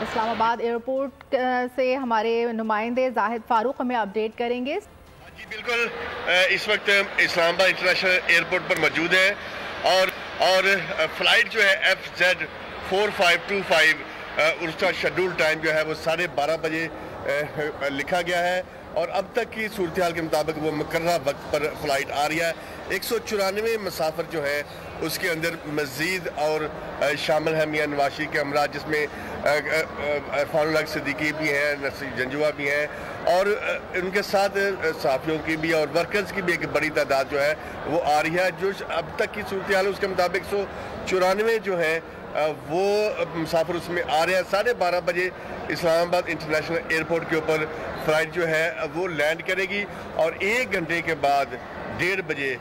اسلام آباد ایئرپورٹ سے ہمارے نمائندے زاہد فاروق ہمیں اپڈیٹ کریں گے۔ جی بالکل، اس وقت اسلام آباد انٹرنیشنل ایئرپورٹ پر موجود ہیں اور فلائٹ جو ہے FZ4525 اس کا شیڈول ٹائم جو ہے وہ 12:30 بجے لکھا گیا ہے، اور اب تک کی صورتحال کے مطابق وہ مقررہ وقت پر فلائٹ آ رہی ہے۔ 194 مسافر جو ہیں اس کے اندر مزید اور شامل ہیں میاں نواز شریف کے ہمراہ، جس میں عرفان الحق صدیقی بھی ہیں، نصیر جنجوعہ بھی ہیں، اور ان کے ساتھ صحافیوں کی بھی اور ورکرز کی بھی ایک بڑی تعداد جو ہے وہ آ رہی ہے۔ جو اب تک کی صورتحال ہے اس کے مطابق 194 جو ہیں وہ مسافر اس میں آ رہے ہیں۔ 12:30 بجے اسلام آباد انٹرنیشنل ایئرپورٹ کے اوپر فلائٹ جو ہے وہ لینڈ کرے گی، اور 1 گھنٹے کے بعد 1:30 بجے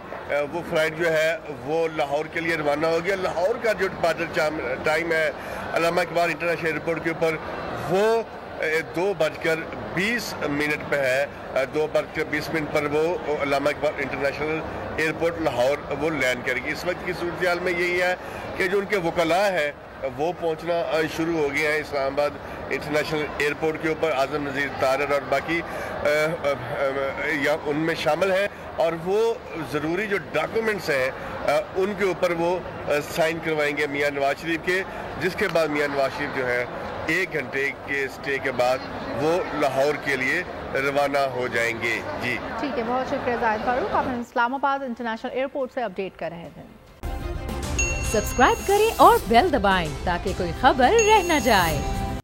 وہ فلائٹ جو ہے وہ لاہور کے لیے روانہ ہوگی۔ لاہور کا جو ڈپارچر ٹائم ہے علامہ اقبال انٹرنیشنل ایئرپورٹ کے اوپر وہ 2:20 پہ ہے۔ 2:20 پر وہ علامہ اقبال انٹرنیشنل ایئرپورٹ لاہور وہ لینڈ کرے گی۔ اس وقت کی صورتحال میں یہی ہے کہ جو ان کے وکلاء ہیں وہ پہنچنا شروع ہو گئے ہیں اسلام آباد انٹرنیشنل ایئرپورٹ کے اوپر۔ اعظم نذیر طاہر اور باقی ان میں شامل ہیں، اور وہ ضروری جو ڈاکومنٹس ہیں ان کے اوپر وہ سائن کروائیں گے میاں نواز شریف کے، جس کے بعد میاں نواز شریف جو ہے 1 گھنٹے کے اسٹے کے بعد وہ لاہور کے لیے روانہ ہو جائیں گے۔ جی ٹھیک ہے، بہت شکریہ زاہد فاروق، آپ اسلام آباد انٹرنیشنل ایئرپورٹ سے اپڈیٹ کر رہے تھے۔ سبسکرائب کریں اور بیل دبائیں تاکہ کوئی خبر رہ نہ جائے۔